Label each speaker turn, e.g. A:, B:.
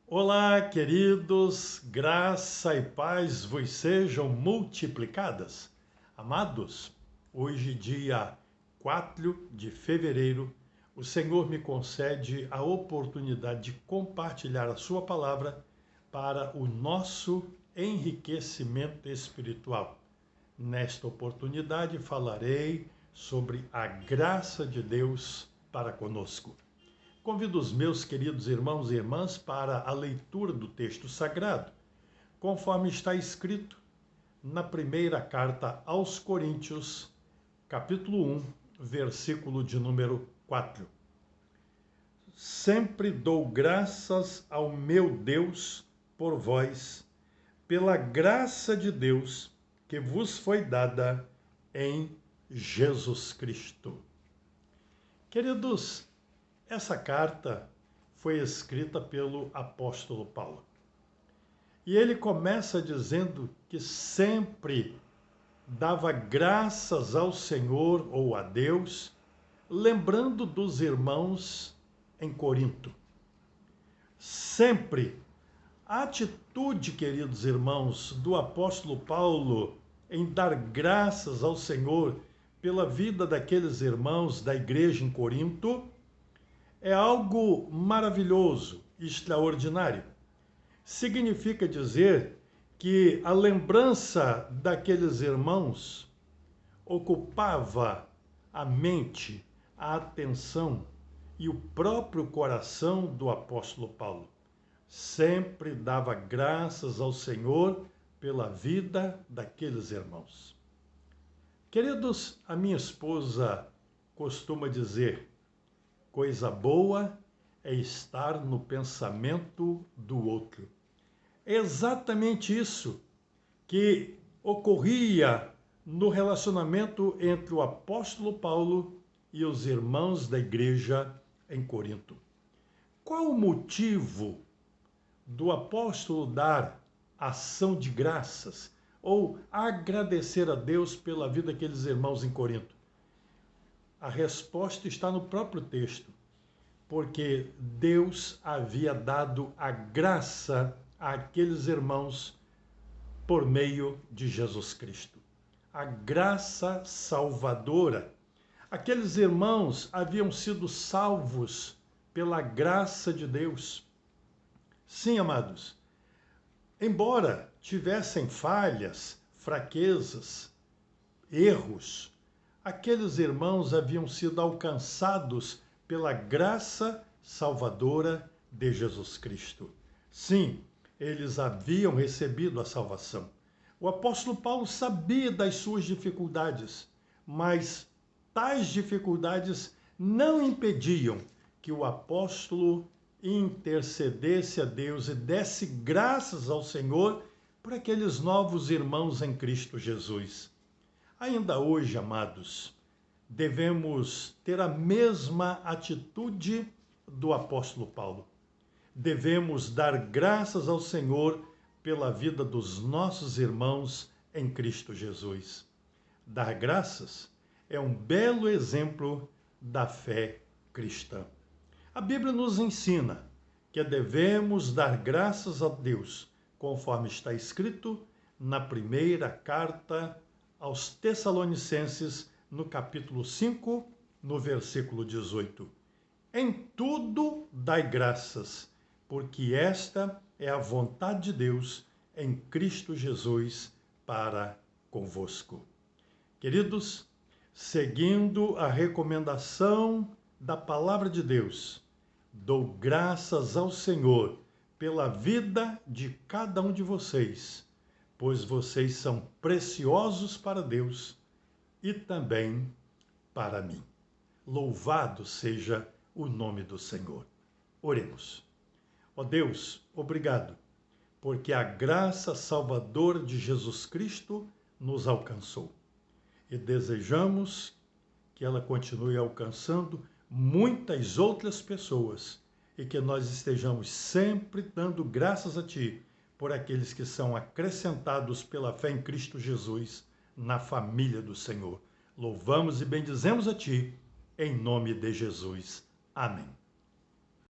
A: Olá, queridos, graça e paz vos sejam multiplicadas. Amados, hoje, dia 4 de fevereiro, o Senhor me concede a oportunidade de compartilhar a Sua palavra para o nosso enriquecimento espiritual. Nesta oportunidade, falarei sobre a graça de Deus para conosco. Convido os meus queridos irmãos e irmãs para a leitura do texto sagrado, conforme está escrito na primeira carta aos Coríntios, capítulo 1, versículo de número 4. Sempre dou graças ao meu Deus por vós, pela graça de Deus que vos foi dada em Jesus Cristo. Queridos, essa carta foi escrita pelo apóstolo Paulo. E ele começa dizendo que sempre dava graças ao Senhor ou a Deus, lembrando dos irmãos em Corinto. Sempre a atitude, queridos irmãos, do apóstolo Paulo em dar graças ao Senhor pela vida daqueles irmãos da igreja em Corinto é algo maravilhoso, extraordinário. Significa dizer que a lembrança daqueles irmãos ocupava a mente, a atenção e o próprio coração do apóstolo Paulo. Sempre dava graças ao Senhor pela vida daqueles irmãos. Queridos, a minha esposa costuma dizer: coisa boa é estar no pensamento do outro. É exatamente isso que ocorria no relacionamento entre o apóstolo Paulo e os irmãos da igreja em Corinto. Qual o motivo do apóstolo dar ação de graças ou agradecer a Deus pela vida daqueles irmãos em Corinto? A resposta está no próprio texto, porque Deus havia dado a graça àqueles irmãos por meio de Jesus Cristo. A graça salvadora. Aqueles irmãos haviam sido salvos pela graça de Deus. Sim, amados, embora tivessem falhas, fraquezas, erros, aqueles irmãos haviam sido alcançados pela graça salvadora de Jesus Cristo. Sim, eles haviam recebido a salvação. O apóstolo Paulo sabia das suas dificuldades, mas tais dificuldades não impediam que o apóstolo intercedesse a Deus e desse graças ao Senhor por aqueles novos irmãos em Cristo Jesus. Ainda hoje, amados, devemos ter a mesma atitude do apóstolo Paulo. Devemos dar graças ao Senhor pela vida dos nossos irmãos em Cristo Jesus. Dar graças é um belo exemplo da fé cristã. A Bíblia nos ensina que devemos dar graças a Deus, conforme está escrito na primeira carta aos Tessalonicenses, no capítulo 5, no versículo 18. Em tudo dai graças, porque esta é a vontade de Deus em Cristo Jesus para convosco. Queridos, seguindo a recomendação da palavra de Deus, dou graças ao Senhor pela vida de cada um de vocês, pois vocês são preciosos para Deus e também para mim. Louvado seja o nome do Senhor. Oremos. Ó Deus, obrigado, porque a graça salvadora de Jesus Cristo nos alcançou. E desejamos que ela continue alcançando muitas outras pessoas e que nós estejamos sempre dando graças a Ti por aqueles que são acrescentados pela fé em Cristo Jesus na família do Senhor. Louvamos e bendizemos a Ti, em nome de Jesus. Amém.